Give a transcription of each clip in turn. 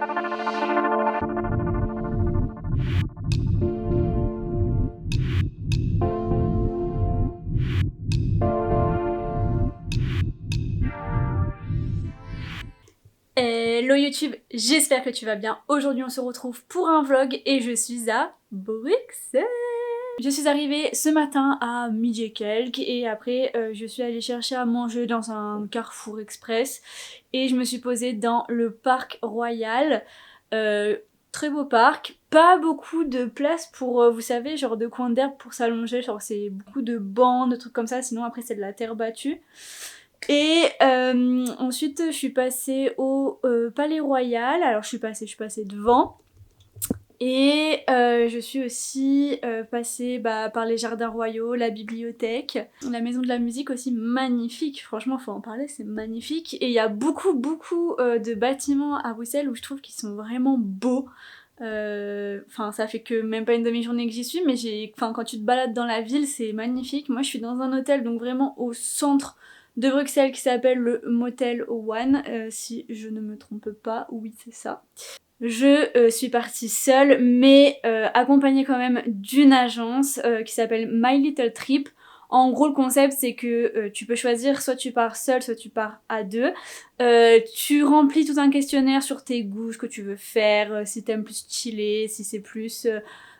Hello YouTube, j'espère que tu vas bien. Aujourd'hui on se retrouve pour un vlog et je suis à Bruxelles. Je suis arrivée ce matin à midi et quelques et après je suis allée chercher à manger dans un Carrefour Express et je me suis posée dans le parc Royal. Très beau parc, pas beaucoup de place pour, vous savez, genre de coins d'herbe pour s'allonger, genre c'est beaucoup de bancs, de trucs comme ça, sinon après c'est de la terre battue. Et ensuite je suis passée au Palais Royal, alors je suis passée devant. Et je suis aussi passée par les jardins royaux, la bibliothèque, la maison de la musique aussi, magnifique, franchement faut en parler, c'est magnifique. Et il y a beaucoup de bâtiments à Bruxelles où je trouve qu'ils sont vraiment beaux. Enfin ça fait que même pas une demi-journée que j'y suis, mais quand tu te balades dans la ville c'est magnifique. Moi je suis dans un hôtel donc vraiment au centre de Bruxelles qui s'appelle le Motel One, si je ne me trompe pas, oui c'est ça. Je suis partie seule mais accompagnée quand même d'une agence qui s'appelle My Little Trip. En gros le concept c'est que tu peux choisir, soit tu pars seule, soit tu pars à deux. Tu remplis tout un questionnaire sur tes goûts, ce que tu veux faire, si t'aimes plus chiller, si c'est plus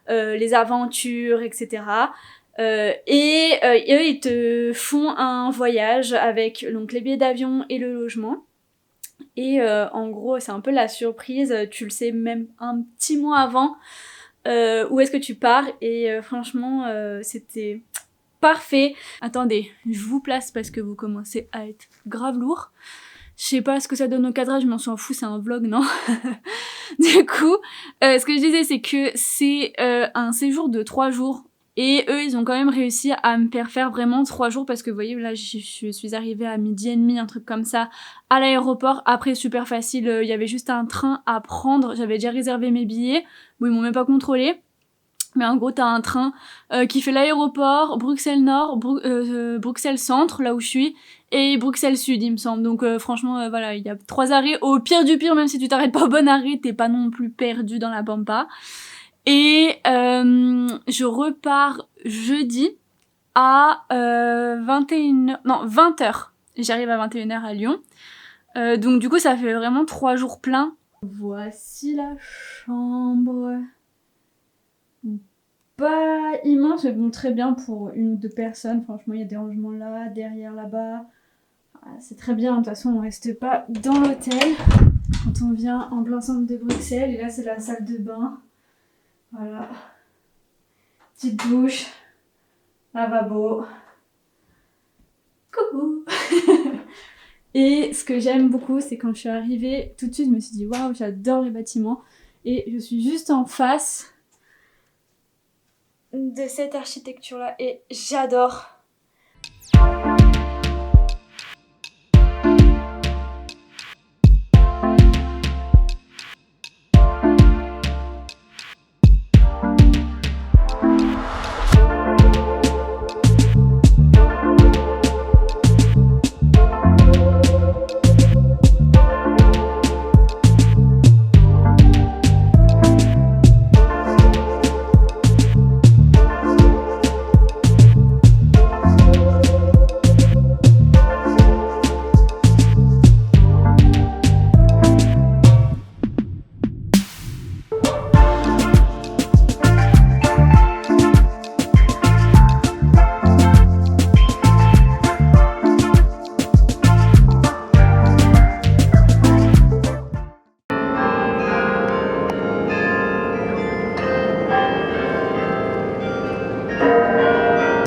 les aventures, etc. Eux ils te font un voyage avec donc les billets d'avion et le logement. Et en gros c'est un peu la surprise, tu le sais même un petit mois avant où est-ce que tu pars et franchement c'était parfait. Attendez, je vous place parce que vous commencez à être grave lourd. Je sais pas ce que ça donne au cadrage, je m'en s'en fous, c'est un vlog, non? Du coup, ce que je disais c'est que c'est un séjour de 3 jours. Et eux, ils ont quand même réussi à me faire vraiment 3 jours parce que vous voyez, là, je suis arrivée à 12h30, un truc comme ça, à l'aéroport. Après, super facile, il y avait juste un train à prendre. J'avais déjà réservé mes billets. Bon, ils m'ont même pas contrôlé. Mais en gros, t'as un train qui fait l'aéroport, Bruxelles Nord, Bruxelles Centre, là où je suis, et Bruxelles Sud, il me semble. Donc franchement, voilà, il y a 3 arrêts. Au pire du pire, même si tu t'arrêtes pas au bon arrêt, t'es pas non plus perdu dans la pampa. Et je repars jeudi à 20h. J'arrive à 21h à Lyon. Donc du coup ça fait vraiment 3 jours pleins. Voici la chambre. Pas immense mais bon très bien pour 1 ou 2 personnes. Franchement il y a des rangements là, derrière, là-bas. C'est très bien, de toute façon on reste pas dans l'hôtel quand on vient en plein centre de Bruxelles. Et là c'est la salle de bain. Voilà, petite douche, lavabo, coucou. Et ce que j'aime beaucoup, c'est quand je suis arrivée, tout de suite je me suis dit waouh, j'adore les bâtiments. Et je suis juste en face de cette architecture là et j'adore.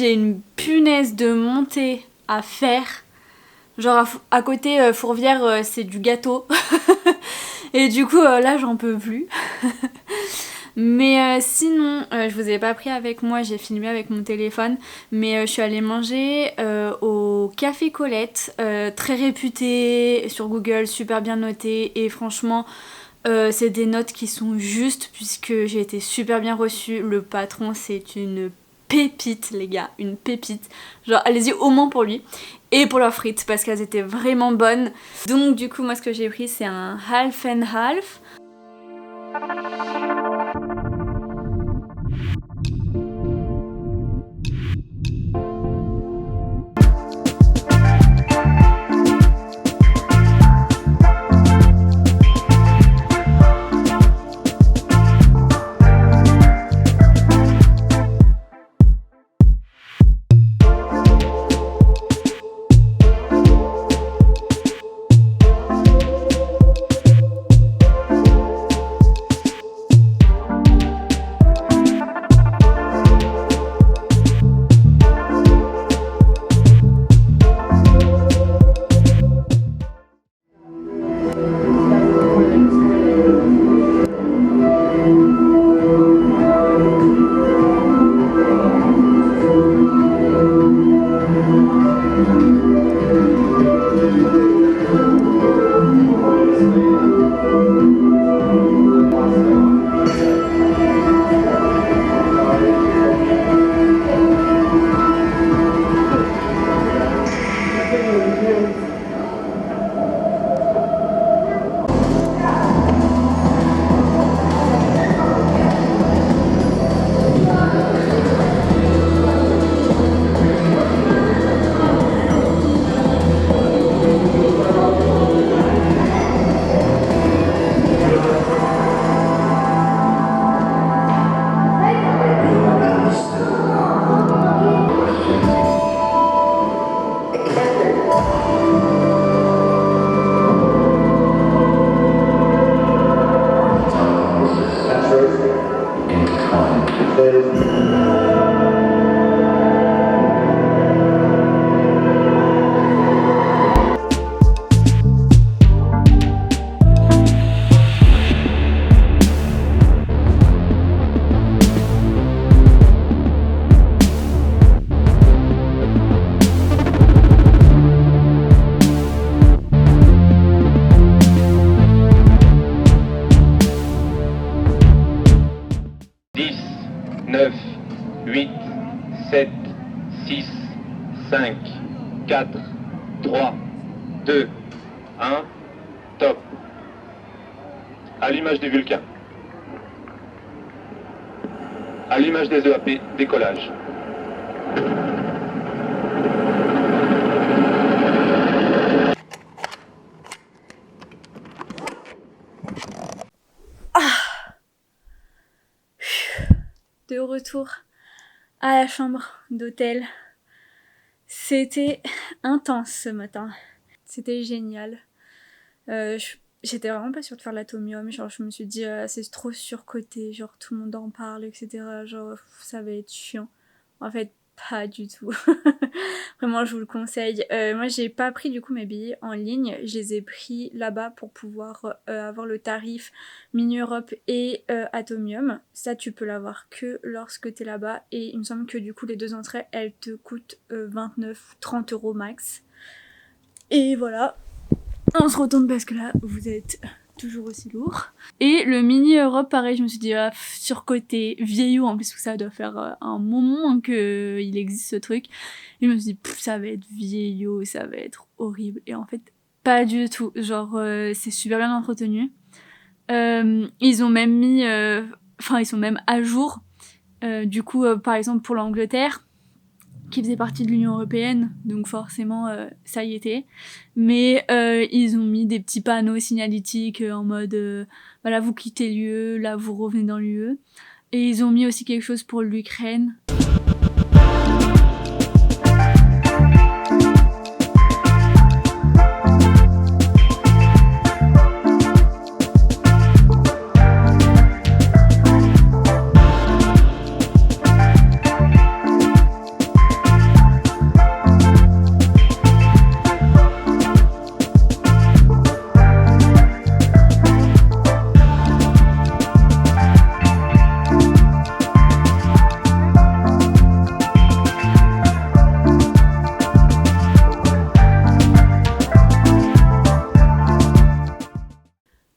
J'ai une punaise de montée à faire. Genre à côté Fourvière c'est du gâteau. Et du coup là j'en peux plus. Mais sinon, je vous ai pas pris avec moi, j'ai filmé avec mon téléphone. Mais je suis allée manger au Café Colette, très réputé sur Google, super bien noté. Et franchement, c'est des notes qui sont justes puisque j'ai été super bien reçue. Le patron c'est une pépite les gars, une pépite. Genre allez-y au moins pour lui. Et pour leurs frites parce qu'elles étaient vraiment bonnes. Donc du coup moi ce que j'ai pris c'est un half and half. 9, 8, 7, 6, 5, 4, 3, 2, 1, top. Allumage des Vulcains. Allumage des EAP, décollage. De retour à la chambre d'hôtel. C'était intense ce matin. C'était génial. J'étais vraiment pas sûre de faire l'atomium. Genre, je me suis dit, c'est trop surcoté. Genre, tout le monde en parle, etc. Genre, ça va être chiant. En fait, pas du tout. Vraiment, je vous le conseille. Moi, j'ai pas pris du coup mes billets en ligne. Je les ai pris là-bas pour pouvoir avoir le tarif Mini Europe et Atomium. Ça, tu peux l'avoir que lorsque t'es là-bas. Et il me semble que du coup, les deux entrées, elles te coûtent 29-30 € max. Et voilà. On se retourne parce que là, vous êtes toujours aussi lourd. Et le Mini Europe, pareil, je me suis dit, surcoté, vieillot, en plus que ça doit faire un moment qu'il existe ce truc. Et je me suis dit, ça va être vieillot, ça va être horrible. Et en fait, pas du tout. Genre, c'est super bien entretenu. Ils ont même mis... ils sont même à jour. Du coup, par exemple, pour l'Angleterre, qui faisait partie de l'Union Européenne, donc forcément ça y était. Mais ils ont mis des petits panneaux signalétiques en mode voilà, vous quittez l'UE, là vous revenez dans l'UE. Et ils ont mis aussi quelque chose pour l'Ukraine.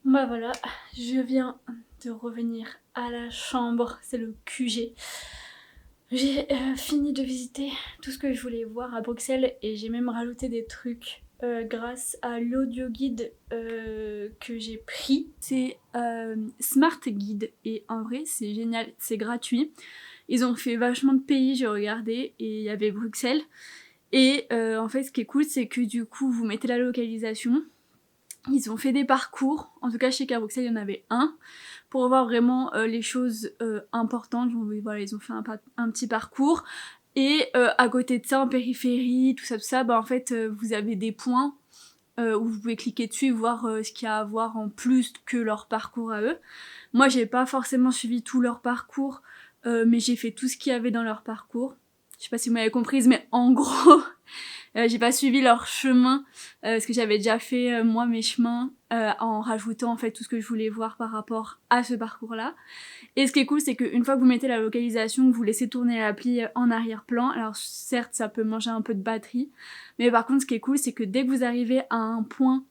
Bah voilà, je viens de revenir à la chambre, c'est le QG. J'ai fini de visiter tout ce que je voulais voir à Bruxelles et j'ai même rajouté des trucs grâce à l'audio guide que j'ai pris. C'est Smart Guide et en vrai c'est génial, c'est gratuit. Ils ont fait vachement de pays, j'ai regardé, et il y avait Bruxelles. Et en fait ce qui est cool c'est que du coup vous mettez la localisation. Ils ont fait des parcours, en tout cas je sais qu'à Bruxelles il y en avait un, pour voir vraiment les choses importantes. Voilà, ils ont fait un petit parcours. Et à côté de ça, en périphérie, tout ça, bah en fait vous avez des points où vous pouvez cliquer dessus et voir ce qu'il y a à voir en plus que leur parcours à eux. Moi j'ai pas forcément suivi tout leur parcours, mais j'ai fait tout ce qu'il y avait dans leur parcours. Je sais pas si vous m'avez comprise, mais en gros, j'ai pas suivi leur chemin, parce que j'avais déjà fait moi mes chemins en rajoutant en fait tout ce que je voulais voir par rapport à ce parcours-là. Et ce qui est cool, c'est qu'une fois que vous mettez la localisation, que vous laissez tourner l'appli en arrière-plan, alors certes ça peut manger un peu de batterie, mais par contre ce qui est cool, c'est que dès que vous arrivez à un point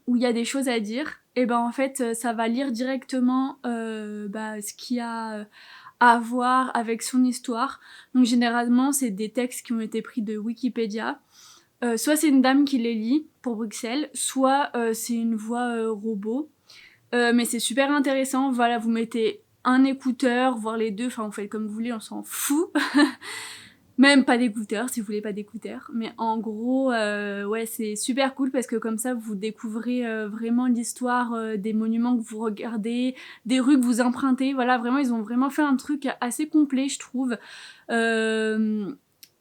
où il y a des choses à dire, et ben en fait ça va lire directement ce qu'il y a à voir avec son histoire. Donc généralement c'est des textes qui ont été pris de Wikipédia. Soit c'est une dame qui les lit pour Bruxelles, soit c'est une voix robot. Mais c'est super intéressant, voilà, vous mettez un écouteur, voire les deux, enfin vous faites comme vous voulez, on s'en fout. Même pas d'écouteurs si vous voulez pas d'écouteurs. Mais en gros, ouais, c'est super cool parce que comme ça vous découvrez vraiment l'histoire des monuments que vous regardez, des rues que vous empruntez. Voilà, vraiment, ils ont vraiment fait un truc assez complet, je trouve.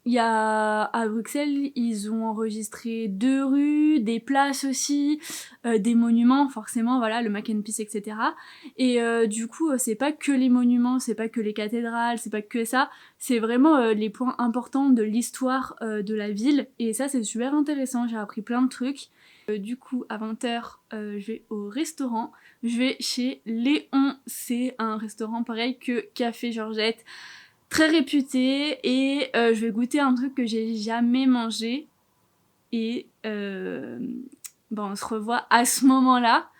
Il y a à Bruxelles, ils ont enregistré 2 rues, des places aussi, des monuments forcément, voilà, le Mac and Peace, etc. Et du coup, c'est pas que les monuments, c'est pas que les cathédrales, c'est pas que ça, c'est vraiment les points importants de l'histoire de la ville. Et ça, c'est super intéressant, j'ai appris plein de trucs. Du coup, à 20h, je vais au restaurant. Je vais chez Léon, c'est un restaurant pareil que Café Georgette. Très réputé, et je vais goûter un truc que j'ai jamais mangé. Et on se revoit à ce moment-là.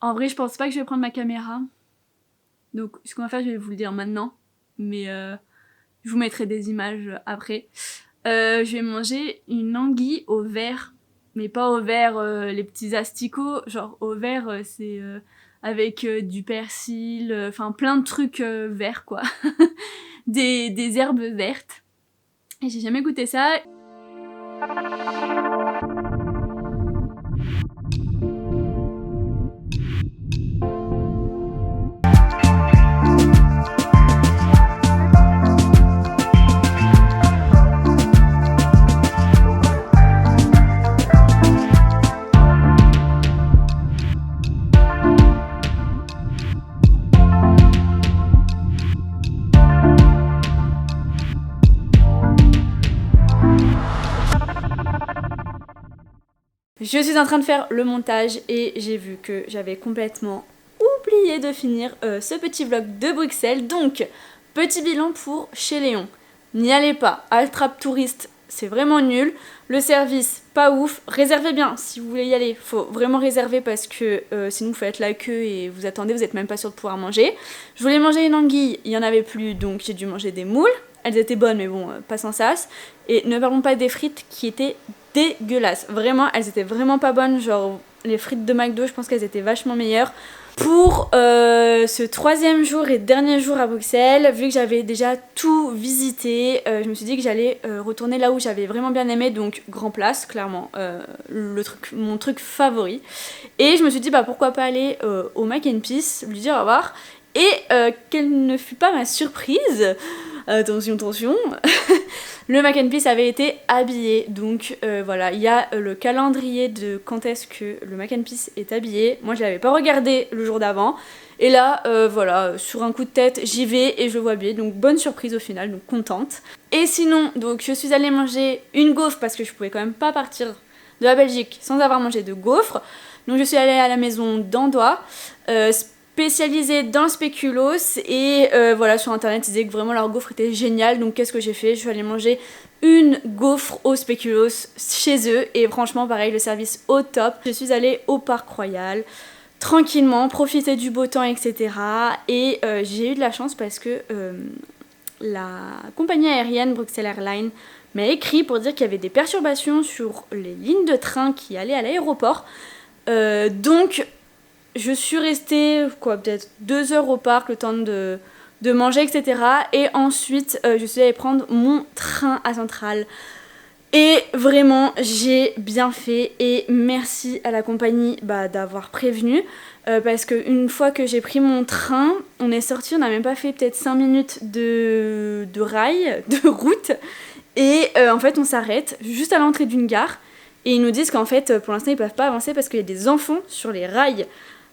En vrai, je pense pas que je vais prendre ma caméra. Donc, ce qu'on va faire, je vais vous le dire maintenant. Mais je vous mettrai des images après. Je vais manger une anguille au vert. Mais pas au vert, les petits asticots. Genre, au vert, c'est avec du persil. Enfin, plein de trucs verts, quoi. des herbes vertes. Et j'ai jamais goûté ça. Je suis en train de faire le montage et j'ai vu que j'avais complètement oublié de finir ce petit vlog de Bruxelles. Donc, petit bilan pour chez Léon. N'y allez pas, Altrap Touriste, c'est vraiment nul. Le service, pas ouf. Réservez bien si vous voulez y aller. Faut vraiment réserver parce que sinon vous faites la queue et vous attendez, vous n'êtes même pas sûr de pouvoir manger. Je voulais manger une anguille, il n'y en avait plus, donc j'ai dû manger des moules. Elles étaient bonnes, mais bon, pas sans sas. Et ne parlons pas des frites qui étaient dégueulasses. Vraiment, elles étaient vraiment pas bonnes. Genre, les frites de McDo, je pense qu'elles étaient vachement meilleures. Pour ce 3e jour et dernier jour à Bruxelles, vu que j'avais déjà tout visité, je me suis dit que j'allais retourner là où j'avais vraiment bien aimé, donc Grand Place, clairement, mon truc favori. Et je me suis dit, bah pourquoi pas aller au Mac and Peace, lui dire au revoir. Et quelle ne fut pas ma surprise, attention, le Mac and Peace avait été habillé. Donc voilà, il y a le calendrier de quand est-ce que le Mac and Peace est habillé. Moi je l'avais pas regardé le jour d'avant. Et là, voilà, sur un coup de tête, j'y vais et je le vois habillé. Donc bonne surprise au final, donc contente. Et sinon, donc je suis allée manger une gaufre parce que je pouvais quand même pas partir de la Belgique sans avoir mangé de gaufres. Donc je suis allée à la maison d'Andois, spécialisée dans le spéculoos, et voilà, sur internet ils disaient que vraiment leur gaufre était géniale. Donc qu'est-ce que j'ai fait? Je suis allée manger une gaufre au spéculoos chez eux, et franchement pareil, le service au top. Je suis allée au Parc Royal tranquillement, profiter du beau temps, etc. Et j'ai eu de la chance parce que la compagnie aérienne Bruxelles Airlines m'a écrit pour dire qu'il y avait des perturbations sur les lignes de train qui allaient à l'aéroport. Donc je suis restée peut-être 2 heures au parc, le temps de manger, etc. Et ensuite je suis allée prendre mon train à Centrale. Et vraiment, j'ai bien fait et merci à la compagnie d'avoir prévenu parce qu'une fois que j'ai pris mon train, on est sorti, on n'a même pas fait peut-être 5 minutes de rail, de route et en fait on s'arrête juste à l'entrée d'une gare et ils nous disent qu'en fait pour l'instant ils peuvent pas avancer parce qu'il y a des enfants sur les rails.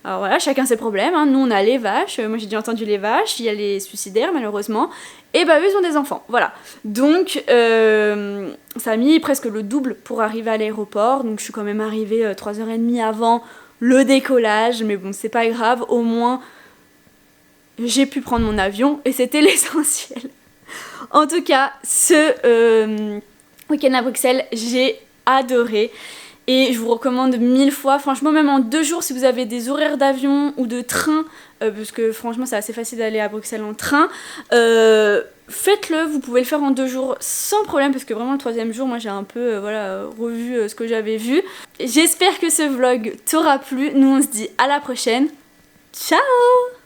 Alors voilà, chacun ses problèmes, hein. Nous on a les vaches, moi j'ai déjà entendu les vaches, il y a les suicidaires malheureusement, et eux ils ont des enfants, voilà. Donc ça a mis presque le double pour arriver à l'aéroport, donc je suis quand même arrivée 3h30 avant le décollage, mais bon c'est pas grave, au moins j'ai pu prendre mon avion et c'était l'essentiel. En tout cas, ce week-end à Bruxelles, j'ai adoré. Et je vous recommande 1000 fois, franchement même en 2 jours si vous avez des horaires d'avion ou de train, parce que franchement c'est assez facile d'aller à Bruxelles en train, faites-le, vous pouvez le faire en 2 jours sans problème parce que vraiment le 3e jour moi j'ai un peu revu ce que j'avais vu. J'espère que ce vlog t'aura plu, nous on se dit à la prochaine, ciao.